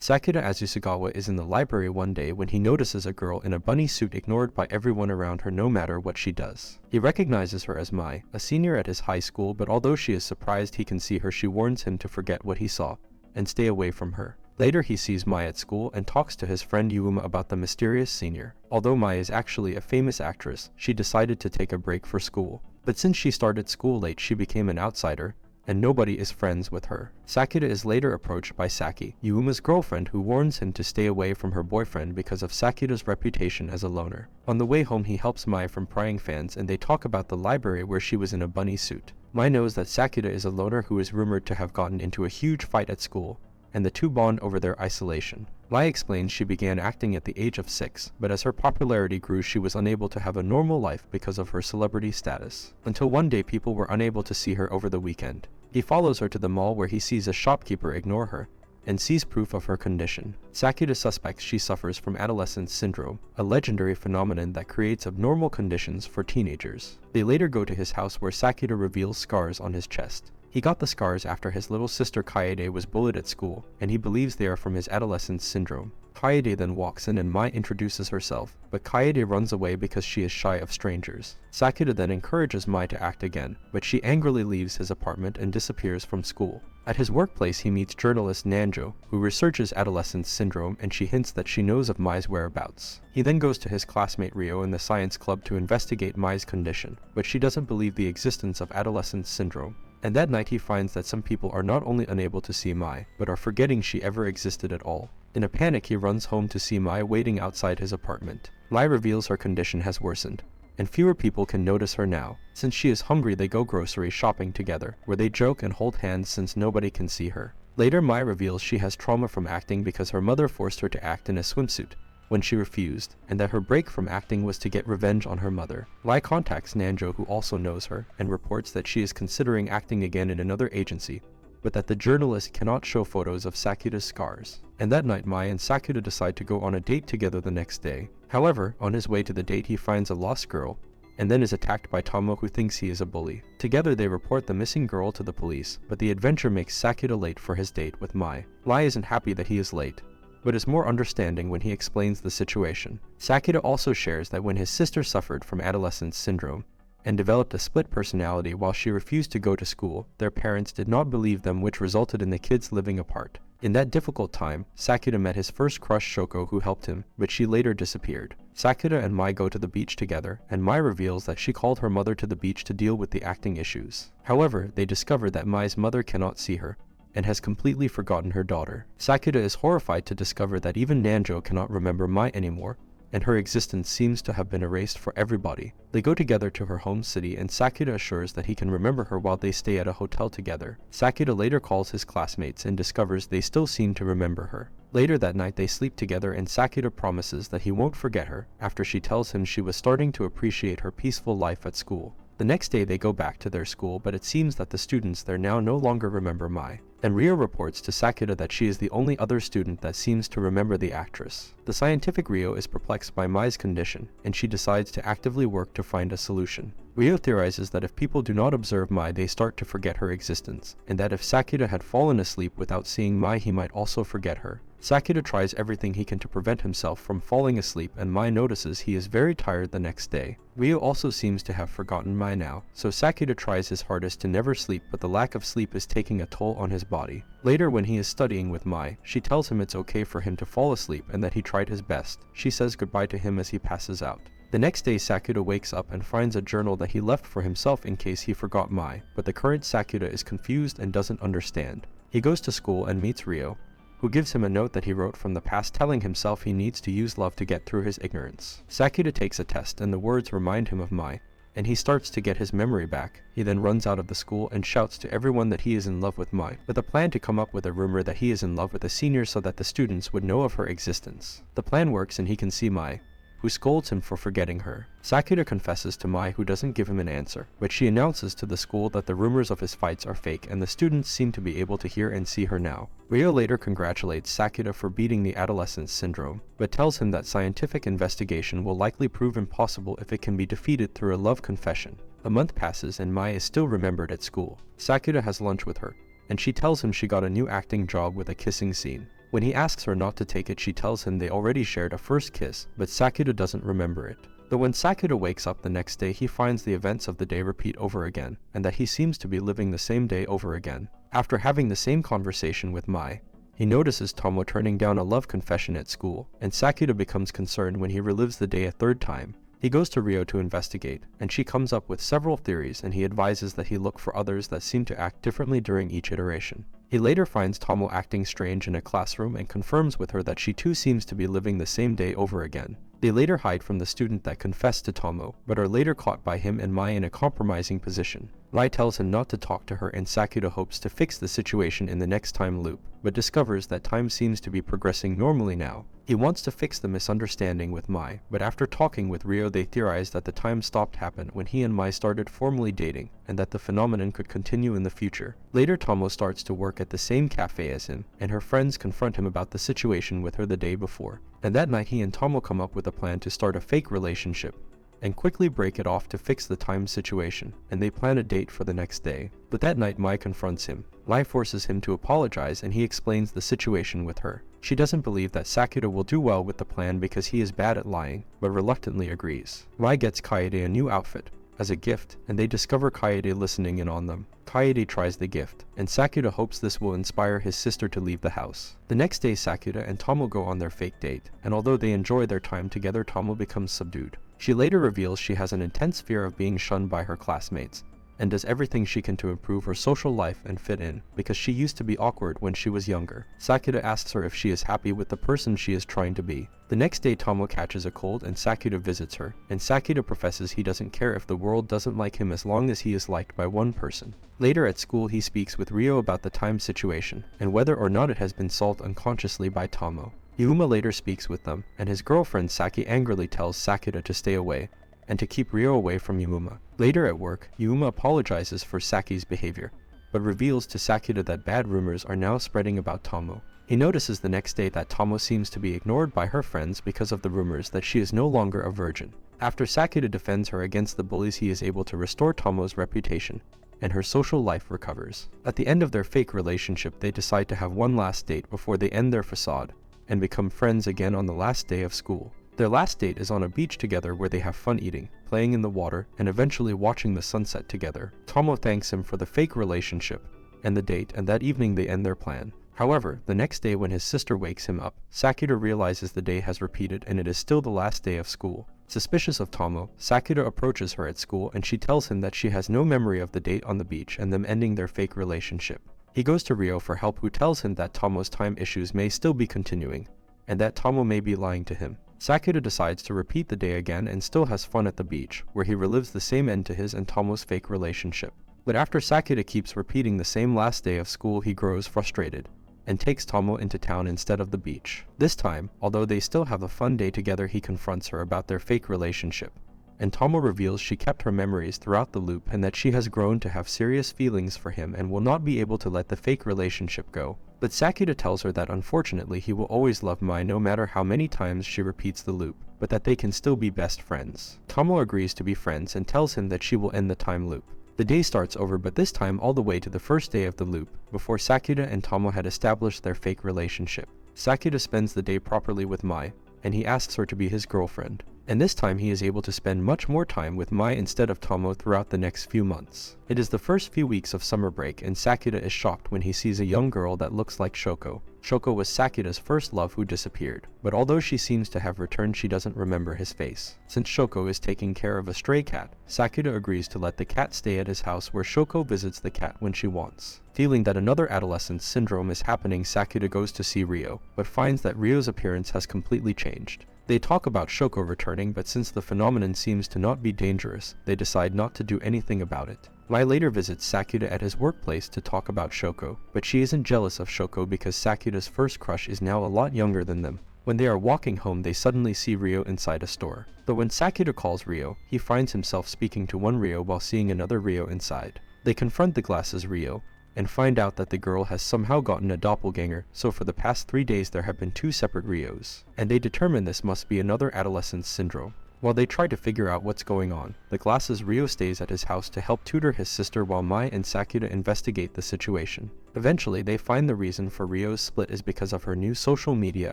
Sakura Azusagawa is in the library one day when he notices a girl in a bunny suit ignored by everyone around her no matter what she does. He recognizes her as Mai, a senior at his high school, but although she is surprised he can see her, she warns him to forget what he saw and stay away from her. Later he sees Mai at school and talks to his friend Yuuma about the mysterious senior. Although Mai is actually a famous actress, she decided to take a break for school. But since she started school late, she became an outsider, and nobody is friends with her. Sakura is later approached by Saki, Yuuma's girlfriend, who warns him to stay away from her boyfriend because of Sakura's reputation as a loner. On the way home he helps Mai from prying fans and they talk about the library where she was in a bunny suit. Mai knows that Sakura is a loner who is rumored to have gotten into a huge fight at school, and the two bond over their isolation. Mai explains she began acting at the age of 6, but as her popularity grew she was unable to have a normal life because of her celebrity status. Until one day people were unable to see her over the weekend. He follows her to the mall where he sees a shopkeeper ignore her, and sees proof of her condition. Sakura suspects she suffers from adolescence syndrome, a legendary phenomenon that creates abnormal conditions for teenagers. They later go to his house where Sakura reveals scars on his chest. He got the scars after his little sister Kaede was bullied at school, and he believes they are from his adolescence syndrome. Kaede then walks in and Mai introduces herself, but Kaede runs away because she is shy of strangers. Sakura then encourages Mai to act again, but she angrily leaves his apartment and disappears from school. At his workplace he meets journalist Nanjo, who researches adolescence syndrome, and she hints that she knows of Mai's whereabouts. He then goes to his classmate Ryo in the science club to investigate Mai's condition, but she doesn't believe the existence of adolescence syndrome. And that night he finds that some people are not only unable to see Mai, but are forgetting she ever existed at all. In a panic he runs home to see Mai waiting outside his apartment. Mai reveals her condition has worsened, and fewer people can notice her now. Since she is hungry they go grocery shopping together, where they joke and hold hands since nobody can see her. Later Mai reveals she has trauma from acting because her mother forced her to act in a swimsuit when she refused, and that her break from acting was to get revenge on her mother. Mai contacts Nanjo, who also knows her, and reports that she is considering acting again in another agency, but that the journalist cannot show photos of Sakura's scars. And that night Mai and Sakura decide to go on a date together the next day. However, on his way to the date he finds a lost girl, and then is attacked by Tomo, who thinks he is a bully. Together they report the missing girl to the police, but the adventure makes Sakura late for his date with Mai. Mai isn't happy that he is late, but is more understanding when he explains the situation. Sakura also shares that when his sister suffered from adolescence syndrome and developed a split personality while she refused to go to school, their parents did not believe them, which resulted in the kids living apart. In that difficult time, Sakura met his first crush Shoko, who helped him, but she later disappeared. Sakura and Mai go to the beach together, and Mai reveals that she called her mother to the beach to deal with the acting issues. However, they discover that Mai's mother cannot see her, and has completely forgotten her daughter. Sakura is horrified to discover that even Nanjo cannot remember Mai anymore, and her existence seems to have been erased for everybody. They go together to her home city, and Sakura assures that he can remember her while they stay at a hotel together. Sakura later calls his classmates and discovers they still seem to remember her. Later that night they sleep together and Sakura promises that he won't forget her after she tells him she was starting to appreciate her peaceful life at school. The next day they go back to their school, but it seems that the students there now no longer remember Mai, and Ryo reports to Sakura that she is the only other student that seems to remember the actress. The scientific Ryo is perplexed by Mai's condition, and she decides to actively work to find a solution. Ryo theorizes that if people do not observe Mai they start to forget her existence, and that if Sakura had fallen asleep without seeing Mai he might also forget her. Sakura tries everything he can to prevent himself from falling asleep, and Mai notices he is very tired the next day. Ryo also seems to have forgotten Mai now, so Sakura tries his hardest to never sleep, but the lack of sleep is taking a toll on his body. Later when he is studying with Mai, she tells him it's okay for him to fall asleep and that he tried his best. She says goodbye to him as he passes out. The next day Sakura wakes up and finds a journal that he left for himself in case he forgot Mai, but the current Sakura is confused and doesn't understand. He goes to school and meets Ryo, who gives him a note that he wrote from the past telling himself he needs to use love to get through his ignorance. Sakura takes a test and the words remind him of Mai, and he starts to get his memory back. He then runs out of the school and shouts to everyone that he is in love with Mai, with a plan to come up with a rumor that he is in love with a senior so that the students would know of her existence. The plan works and he can see Mai, who scolds him for forgetting her. Sakura confesses to Mai, who doesn't give him an answer, but she announces to the school that the rumors of his fights are fake and the students seem to be able to hear and see her now. Ryo later congratulates Sakura for beating the adolescence syndrome, but tells him that scientific investigation will likely prove impossible if it can be defeated through a love confession. A month passes and Mai is still remembered at school. Sakura has lunch with her, and she tells him she got a new acting job with a kissing scene. When he asks her not to take it, she tells him they already shared a first kiss, but Sakura doesn't remember it. Though when Sakura wakes up the next day, he finds the events of the day repeat over again, and that he seems to be living the same day over again. After having the same conversation with Mai, he notices Tomo turning down a love confession at school, and Sakura becomes concerned when he relives the day a third time. He goes to Ryo to investigate, and she comes up with several theories, and he advises that he look for others that seem to act differently during each iteration. He later finds Tomo acting strange in a classroom and confirms with her that she too seems to be living the same day over again. They later hide from the student that confessed to Tomo, but are later caught by him and Mai in a compromising position. Mai tells him not to talk to her, and Sakura hopes to fix the situation in the next time loop, but discovers that time seems to be progressing normally now. He wants to fix the misunderstanding with Mai, but after talking with Ryo, they theorize that the time stopped happened when he and Mai started formally dating, and that the phenomenon could continue in the future. Later, Tomo starts to work at the same cafe as him, and her friends confront him about the situation with her the day before. And that night, he and Tomo come up with a plan to start a fake relationship and quickly break it off to fix the time situation, and they plan a date for the next day. But that night, Mai confronts him. Mai forces him to apologize, and he explains the situation with her. She doesn't believe that Sakura will do well with the plan because he is bad at lying, but reluctantly agrees. Mai gets Kaede a new outfit as a gift, and they discover Kaede listening in on them. Kaede tries the gift, and Sakura hopes this will inspire his sister to leave the house. The next day, Sakura and Tomo go on their fake date, and although they enjoy their time together, Tomo becomes subdued. She later reveals she has an intense fear of being shunned by her classmates, and does everything she can to improve her social life and fit in, because she used to be awkward when she was younger. Sakura asks her if she is happy with the person she is trying to be. The next day, Tomo catches a cold and Sakura visits her, and Sakura professes he doesn't care if the world doesn't like him as long as he is liked by one person. Later at school, he speaks with Ryo about the time situation, and whether or not it has been solved unconsciously by Tomo. Yuma later speaks with them, and his girlfriend Saki angrily tells Sakura to stay away, and to keep Ryo away from Yuma. Later at work, Yuma apologizes for Saki's behavior, but reveals to Sakura that bad rumors are now spreading about Tomo. He notices the next day that Tomo seems to be ignored by her friends because of the rumors that she is no longer a virgin. After Sakura defends her against the bullies, he is able to restore Tomo's reputation, and her social life recovers. At the end of their fake relationship, they decide to have one last date before they end their facade, and become friends again on the last day of school. Their last date is on a beach together where they have fun eating, playing in the water, and eventually watching the sunset together. Tomo thanks him for the fake relationship and the date, and that evening they end their plan. However, the next day when his sister wakes him up, Sakura realizes the day has repeated and it is still the last day of school. Suspicious of Tomo, Sakura approaches her at school and she tells him that she has no memory of the date on the beach and them ending their fake relationship. He goes to Ryo for help, who tells him that Tomo's time issues may still be continuing, and that Tomo may be lying to him. Sakura decides to repeat the day again and still has fun at the beach, where he relives the same end to his and Tomo's fake relationship. But after Sakura keeps repeating the same last day of school, he grows frustrated and takes Tomo into town instead of the beach. This time, although they still have a fun day together, he confronts her about their fake relationship, and Tomo reveals she kept her memories throughout the loop and that she has grown to have serious feelings for him and will not be able to let the fake relationship go. But Sakura tells her that unfortunately he will always love Mai no matter how many times she repeats the loop, but that they can still be best friends. Tomo agrees to be friends and tells him that she will end the time loop. The day starts over, but this time all the way to the first day of the loop, before Sakura and Tomo had established their fake relationship. Sakura spends the day properly with Mai, and he asks her to be his girlfriend. And this time he is able to spend much more time with Mai instead of Tomo throughout the next few months. It is the first few weeks of summer break, and Sakura is shocked when he sees a young girl that looks like Shoko. Shoko was Sakura's first love who disappeared, but although she seems to have returned, she doesn't remember his face. Since Shoko is taking care of a stray cat, Sakura agrees to let the cat stay at his house, where Shoko visits the cat when she wants. Feeling that another adolescence syndrome is happening, Sakura goes to see Ryo, but finds that Ryo's appearance has completely changed. They talk about Shoko returning, but since the phenomenon seems to not be dangerous, they decide not to do anything about it. Mai later visits Sakura at his workplace to talk about Shoko, but she isn't jealous of Shoko because Sakura's first crush is now a lot younger than them. When they are walking home, they suddenly see Ryo inside a store. Though when Sakura calls Ryo, he finds himself speaking to one Ryo while seeing another Ryo inside. They confront the glasses Ryo, and find out that the girl has somehow gotten a doppelganger, so for the past 3 days there have been 2 separate Ryos, and they determine this must be another adolescence syndrome. While they try to figure out what's going on, the glasses Ryo stays at his house to help tutor his sister while Mai and Sakura investigate the situation. Eventually, they find the reason for Ryo's split is because of her new social media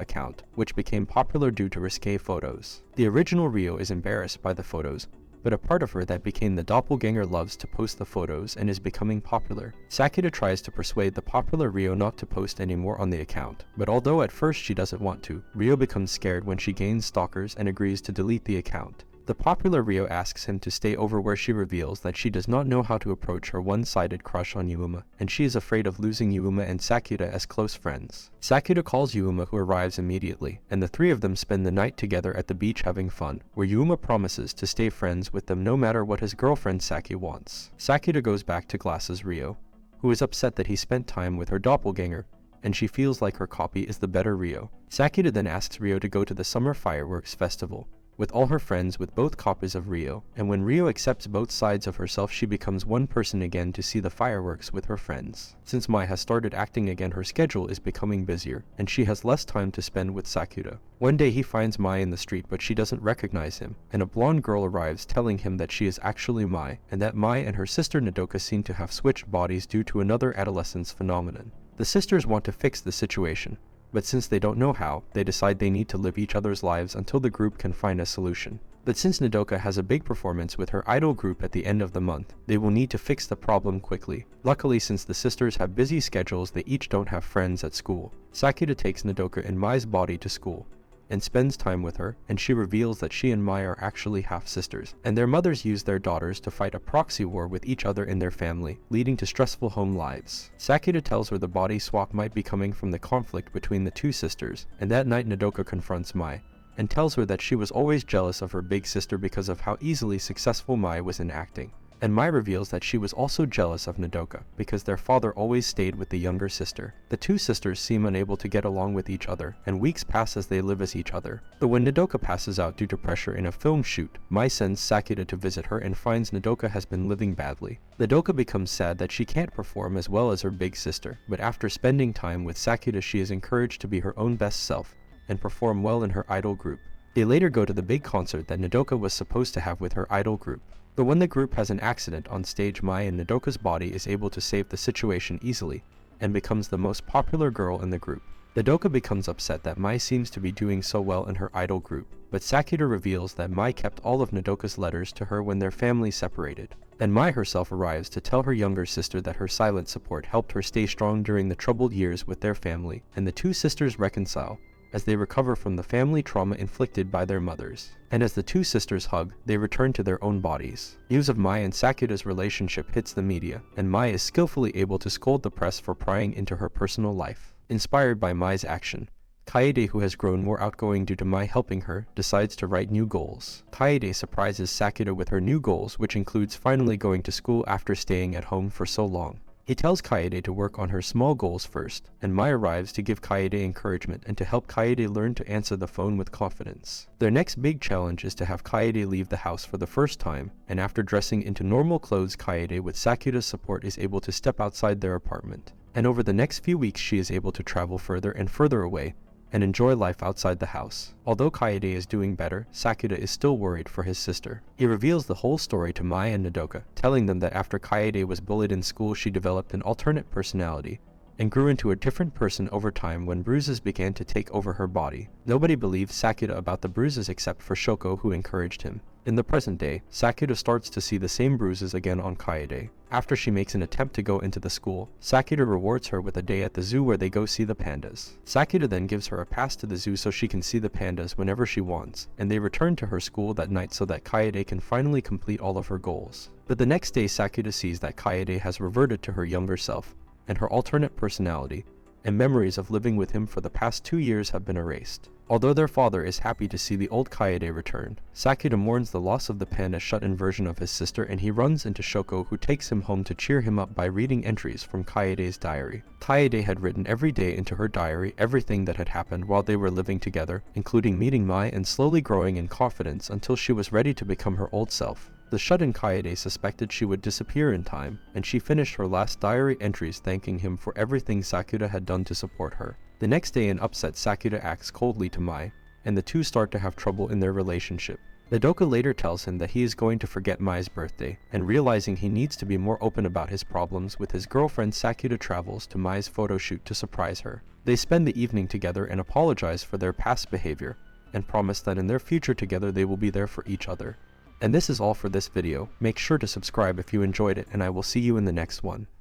account, which became popular due to risque photos. The original Ryo is embarrassed by the photos, but a part of her that became the doppelganger loves to post the photos and is becoming popular. Sakura tries to persuade the popular Ryo not to post anymore on the account, but although at first she doesn't want to, Ryo becomes scared when she gains stalkers and agrees to delete the account. The popular Ryo asks him to stay over, where she reveals that she does not know how to approach her one-sided crush on Yuuma, and she is afraid of losing Yuuma and Sakura as close friends. Sakura calls Yuuma, who arrives immediately, and the three of them spend the night together at the beach having fun, where Yuuma promises to stay friends with them no matter what his girlfriend Saki wants. Sakura goes back to Glasses Ryo, who is upset that he spent time with her doppelganger, and she feels like her copy is the better Ryo. Sakura then asks Ryo to go to the summer fireworks festival with all her friends with both copies of Ryo, and when Ryo accepts both sides of herself, she becomes one person again to see the fireworks with her friends. Since Mai has started acting again, her schedule is becoming busier, and she has less time to spend with Sakura. One day he finds Mai in the street, but she doesn't recognize him, and a blonde girl arrives telling him that she is actually Mai, and that Mai and her sister Nodoka seem to have switched bodies due to another adolescence phenomenon. The sisters want to fix the situation, but since they don't know how, they decide they need to live each other's lives until the group can find a solution. But since Nodoka has a big performance with her idol group at the end of the month, they will need to fix the problem quickly. Luckily, since the sisters have busy schedules, they each don't have friends at school. Sakura takes Nodoka in Mai's body to school and spends time with her, and she reveals that she and Mai are actually half-sisters, and their mothers use their daughters to fight a proxy war with each other in their family, leading to stressful home lives. Sakura tells her the body swap might be coming from the conflict between the two sisters, and that night Nodoka confronts Mai, and tells her that she was always jealous of her big sister because of how easily successful Mai was in acting. And Mai reveals that she was also jealous of Nodoka because their father always stayed with the younger sister. The two sisters seem unable to get along with each other, and weeks pass as they live as each other. But when Nodoka passes out due to pressure in a film shoot, Mai sends Sakura to visit her and finds Nodoka has been living badly. Nodoka becomes sad that she can't perform as well as her big sister, but after spending time with Sakura, she is encouraged to be her own best self and perform well in her idol group. They later go to the big concert that Nodoka was supposed to have with her idol group. But when the group has an accident on stage, Mai and Nodoka's body is able to save the situation easily and becomes the most popular girl in the group. Nodoka becomes upset that Mai seems to be doing so well in her idol group, but Sakura reveals that Mai kept all of Nodoka's letters to her when their families separated. And Mai herself arrives to tell her younger sister that her silent support helped her stay strong during the troubled years with their family, and the two sisters reconcile as they recover from the family trauma inflicted by their mothers. And as the two sisters hug, they return to their own bodies. News of Mai and Sakura's relationship hits the media, and Mai is skillfully able to scold the press for prying into her personal life. Inspired by Mai's action, Kaede, who has grown more outgoing due to Mai helping her, decides to write new goals. Kaede surprises Sakura with her new goals, which includes finally going to school after staying at home for so long. He tells Kaede to work on her small goals first, and Mai arrives to give Kaede encouragement and to help Kaede learn to answer the phone with confidence. Their next big challenge is to have Kaede leave the house for the first time, and after dressing into normal clothes, Kaede, with Sakura's support, is able to step outside their apartment. And over the next few weeks, she is able to travel further and further away and enjoy life outside the house. Although Kaede is doing better, Sakura is still worried for his sister. He reveals the whole story to Mai and Nodoka, telling them that after Kaede was bullied in school, she developed an alternate personality and grew into a different person over time when bruises began to take over her body. Nobody believes Sakura about the bruises except for Shoko, who encouraged him. In the present day, Sakura starts to see the same bruises again on Kaede. After she makes an attempt to go into the school, Sakura rewards her with a day at the zoo where they go see the pandas. Sakura then gives her a pass to the zoo so she can see the pandas whenever she wants, and they return to her school that night so that Kaede can finally complete all of her goals. But the next day, Sakura sees that Kaede has reverted to her younger self, and her alternate personality, and memories of living with him for the past 2 years have been erased. Although their father is happy to see the old Kaede return, Sakura mourns the loss of the panda shut-in version of his sister, and he runs into Shoko, who takes him home to cheer him up by reading entries from Kaede's diary. Kaede had written every day into her diary everything that had happened while they were living together, including meeting Mai and slowly growing in confidence until she was ready to become her old self. The shut-in Kaede suspected she would disappear in time, and she finished her last diary entries thanking him for everything Sakura had done to support her. The next day, an upset Sakura acts coldly to Mai, and the two start to have trouble in their relationship. Madoka later tells him that he is going to forget Mai's birthday, and realizing he needs to be more open about his problems with his girlfriend, Sakuta travels to Mai's photo shoot to surprise her. They spend the evening together and apologize for their past behavior, and promise that in their future together they will be there for each other. And this is all for this video. Make sure to subscribe if you enjoyed it, and I will see you in the next one.